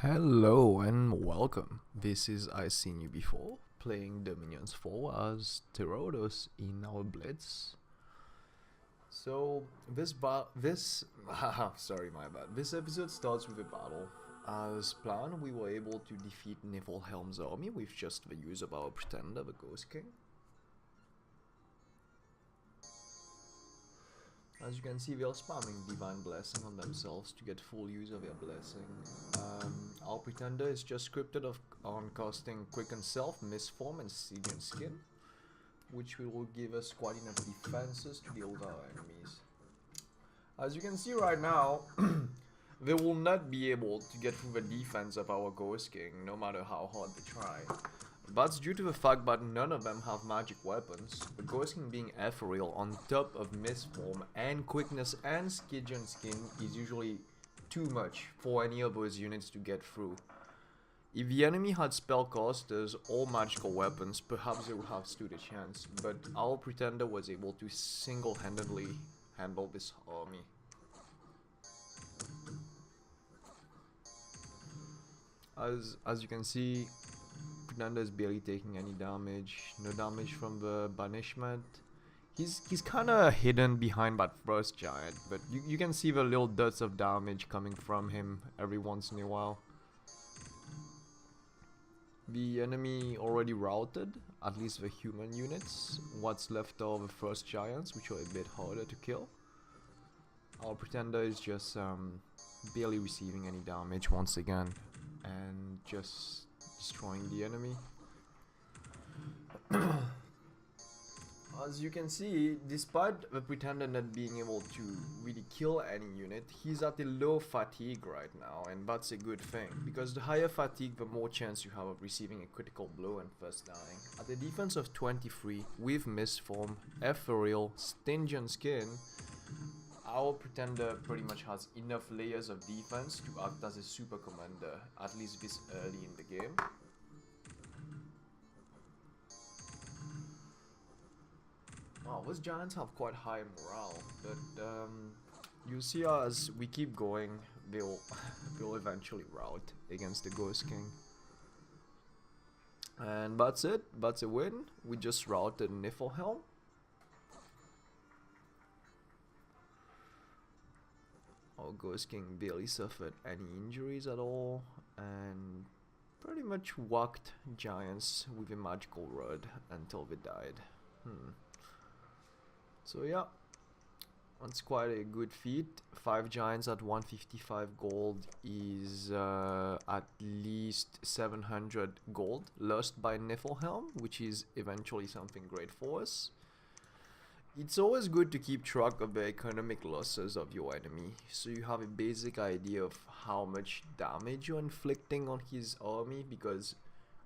Hello and welcome. This is I Seen You Before, playing Dominions 4 as Therodos in our Blitz. So sorry, my bad. This episode starts with a battle. As planned, we were able to defeat Niffleheim's army with just the use of our pretender, the Ghost King. As you can see, they are spamming Divine Blessing on themselves to get full use of their blessing. Our Pretender is just scripted on casting Quicken Self, Misform and Stygian Skin, which will give us quite enough defenses to deal with our enemies. As you can see right now, they will not be able to get through the defense of our Ghost King, no matter how hard they try. That's due to the fact that none of them have magic weapons, the Ghost King being ethereal on top of Misform and Quickness and Stygian Skin is usually too much for any of those units to get through. If the enemy had spellcasters or magical weapons, perhaps they would have stood a chance, but our Pretender was able to single-handedly handle this army. As you can see, Pretender is barely taking any damage, no damage from the banishment. He's kinda hidden behind that first giant, but you can see the little dots of damage coming from him every once in a while. The enemy already routed, at least the human units. What's left are the first giants, which are a bit harder to kill. Our Pretender is just barely receiving any damage once again, and just destroying the enemy. As you can see, despite the Pretender not being able to really kill any unit, he's at a low fatigue right now, and that's a good thing, because the higher fatigue, the more chance you have of receiving a critical blow and first dying. At a defense of 23, with Misform, Ethereal, Stygian Skin, our Pretender pretty much has enough layers of defense to act as a super commander, at least this early in the game. Wow, those giants have quite high morale, but you see as we keep going, they'll eventually rout against the Ghost King. And that's it, that's a win. We just routed Niffleheim. Our Ghost King barely suffered any injuries at all, and pretty much whacked giants with a magical rod until they died. So yeah, that's quite a good feat. 5 giants at 155 gold is at least 700 gold lost by Niffleheim, which is eventually something great for us. It's always good to keep track of the economic losses of your enemy, so you have a basic idea of how much damage you're inflicting on his army, because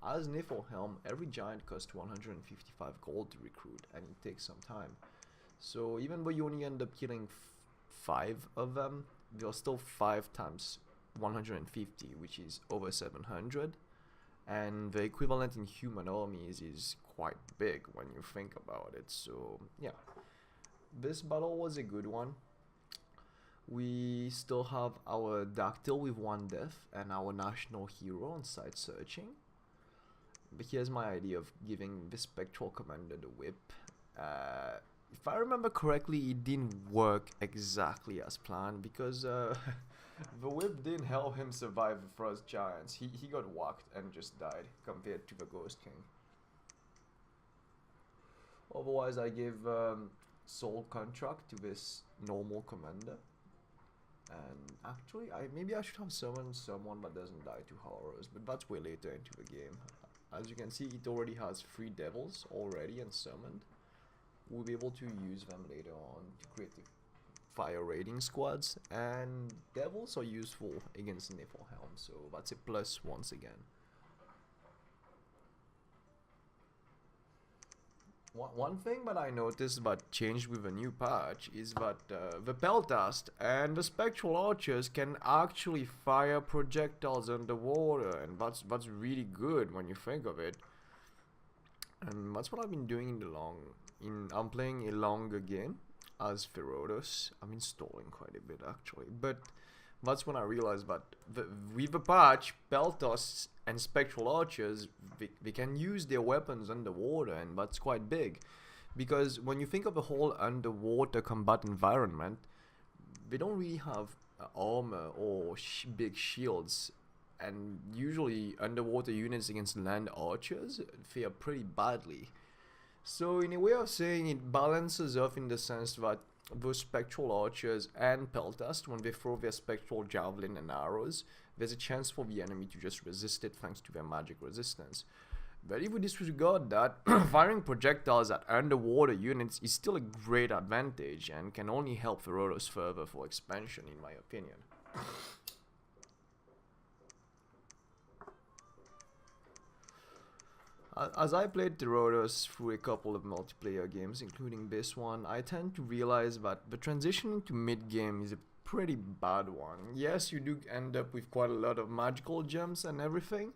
as Niffleheim, every giant costs 155 gold to recruit, and it takes some time. So even though you only end up killing 5 of them, there are still 5 times 150, which is over 700. And the equivalent in human armies is quite big when you think about it. So yeah, this battle was a good one. We still have our Dactyl with 1 death and our national hero on site searching. But here's my idea of giving the Spectral Commander the whip. If I remember correctly, it didn't work exactly as planned, because the whip didn't help him survive the first giants. He got whacked and just died compared to the Ghost King. Otherwise, I gave Soul Contract to this normal commander. And actually, maybe I should have summoned someone that doesn't die to horrors, but that's way later into the game. As you can see, it already has 3 devils already and summoned. We'll be able to use them later on to create the fire raiding squads, and devils are useful against Niffleheim, so that's a plus once again. One thing that I noticed that changed with the new patch is that the Peltast and the Spectral Archers can actually fire projectiles underwater, and that's really good when you think of it. And that's what I've been doing in the I'm playing a longer game as Therodos. I'm installing quite a bit actually, but That's when I realized that with the patch, Peltos and Spectral Archers, they can use their weapons underwater, and that's quite big. Because when you think of the whole underwater combat environment, they don't really have armor or big shields, and usually underwater units against land archers fare pretty badly. So in a way of saying, it balances off in the sense that those spectral archers and peltast, when they throw their spectral javelin and arrows, there's a chance for the enemy to just resist it thanks to their magic resistance. But if we disregard that, firing projectiles at underwater units is still a great advantage and can only help Therodos further for expansion, in my opinion. As I played Therodos through a couple of multiplayer games, including this one, I tend to realize that the transition into mid-game is a pretty bad one. Yes, you do end up with quite a lot of magical gems and everything,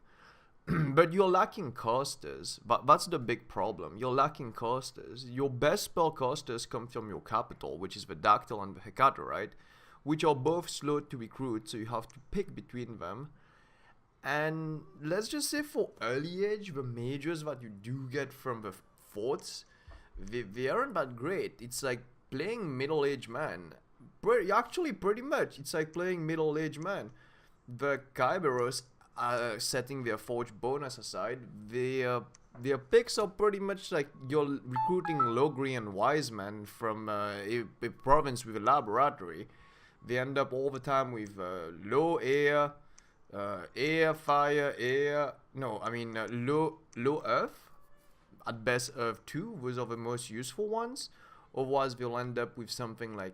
but you're lacking casters. But that's the big problem. You're lacking casters. Your best spellcasters come from your capital, which is the Dactyl and the Hecatorite, which are both slow to recruit, so you have to pick between them. And let's just say for early age, the mages that you do get from the forts, they aren't that great. It's like playing middle-aged man. Actually, pretty much, it's like playing middle-aged man. The Kyberos, setting their forge bonus aside, their picks are pretty much like you're recruiting Logrian wise men from a province with a laboratory. They end up all the time with low air, fire, low earth, at best earth 2, those are the most useful ones. Otherwise they'll end up with something like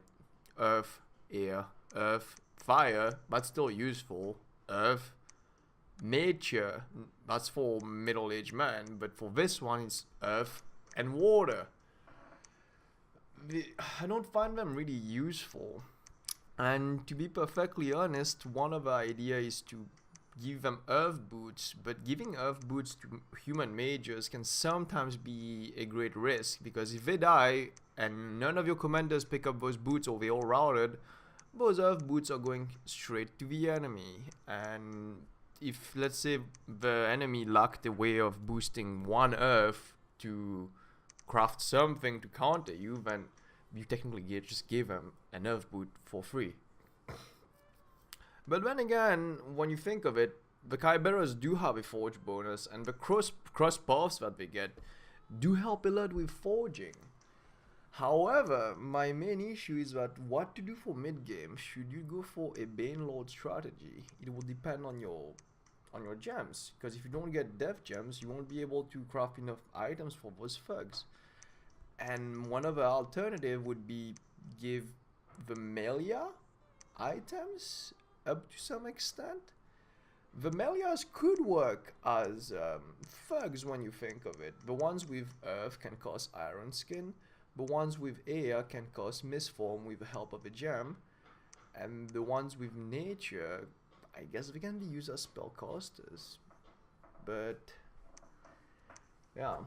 earth, air, earth, fire, but still useful, earth, nature, that's for middle-aged man, but for this one it's earth and water. I don't find them really useful. And to be perfectly honest, one of the ideas is to give them earth boots, but giving earth boots to human mages can sometimes be a great risk, because if they die and none of your commanders pick up those boots or they all routed, those earth boots are going straight to the enemy. And if, let's say, the enemy lacked a way of boosting one earth to craft something to counter you, then you technically just give them an earth boot for free. But then again, when you think of it, the Kyberos do have a forge bonus, and the cross paths that they get do help a lot with forging. However, my main issue is that what to do for mid-game. Should you go for a Bane Lord strategy? It will depend on your gems, because if you don't get death gems, you won't be able to craft enough items for those thugs. And one other alternative would be give the Melia items up to some extent. The Melias could work as thugs when you think of it. The ones with earth can cause iron skin. The ones with air can cause misform with the help of a gem. And the ones with nature, I guess they can be used as spellcasters. But yeah,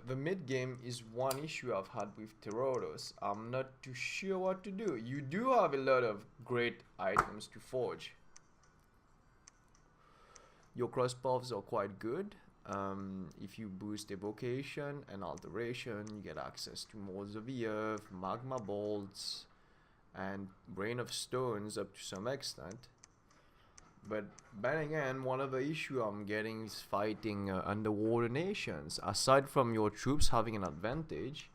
the mid-game is one issue I've had with Therodos. I'm not too sure what to do. You do have a lot of great items to forge. Your crosspaths are quite good. If you boost evocation and alteration, you get access to Molds of the Earth, magma bolts, and Rain of Stones up to some extent. But then again, one of the issue I'm getting is fighting underwater nations. Aside from your troops having an advantage,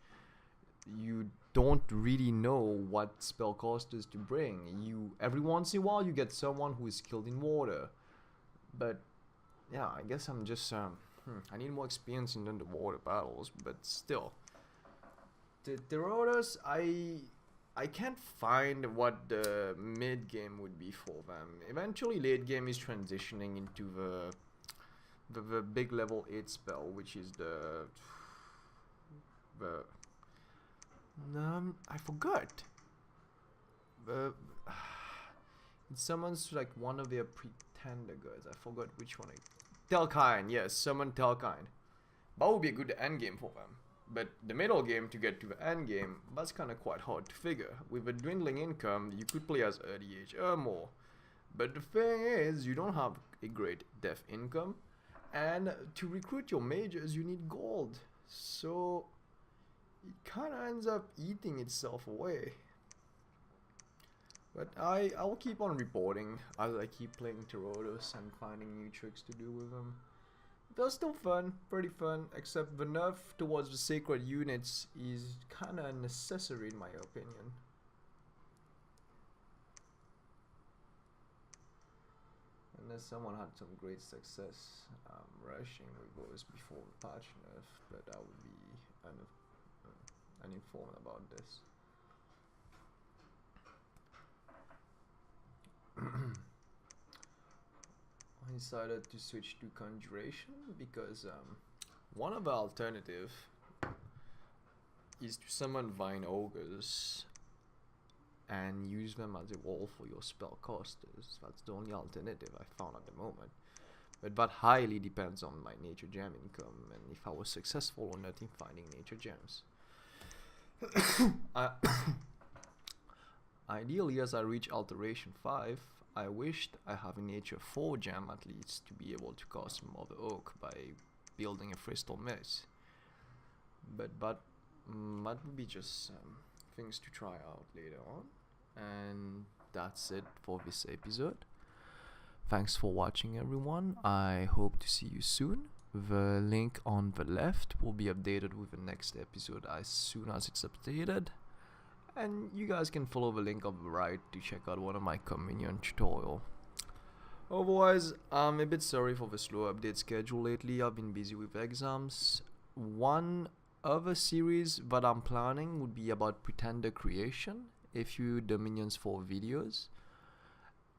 you don't really know what spellcasters to bring. Every once in a while you get someone who is skilled in water. But yeah, I guess I'm just I need more experience in underwater battles, but still. The Therodos, I can't find what the mid game would be for them. Eventually late game is transitioning into the big level 8 spell, which is I forgot. It summons like one of their pretender gods. I forgot which one. Telkine, yes, summon Telkine. That would be a good end game for them. But the middle game to get to the end game, that's kind of quite hard to figure. With a dwindling income, you could play as early age Ermor. But the thing is, you don't have a great dev income, and to recruit your mages you need gold, so it kind of ends up eating itself away. But I'll keep on reporting as I keep playing Therodos and finding new tricks to do with them. They're still fun, pretty fun, except the nerf towards the sacred units is kinda necessary in my opinion. Unless someone had some great success rushing with those before the patch nerf, but I would be uninformed about this. I decided to switch to conjuration because one of the alternative is to summon vine ogres and use them as a wall for your spellcasters. That's the only alternative I found at the moment, but that highly depends on my nature gem income and if I was successful or not in finding nature gems. Ideally, as I reach alteration 5, I wished I have a nature 4 gem at least to be able to cast Mother Oak by building a crystal mace. But that would be just things to try out later on. And that's it for this episode. Thanks for watching, everyone. I hope to see you soon. The link on the left will be updated with the next episode as soon as it's updated. And you guys can follow the link on the right to check out one of my communion tutorial. Otherwise, I'm a bit sorry for the slow update schedule lately. I've been busy with exams. One other series that I'm planning would be about pretender creation, a few dominions for videos.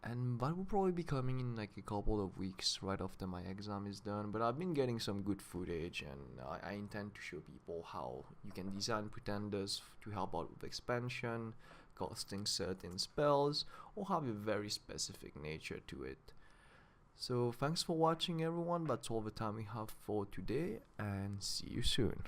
And that will probably be coming in like a couple of weeks right after my exam is done. But I've been getting some good footage, and I intend to show people how you can design pretenders to help out with expansion, casting certain spells, or have a very specific nature to it. So thanks for watching, everyone. That's all the time we have for today, and see you soon.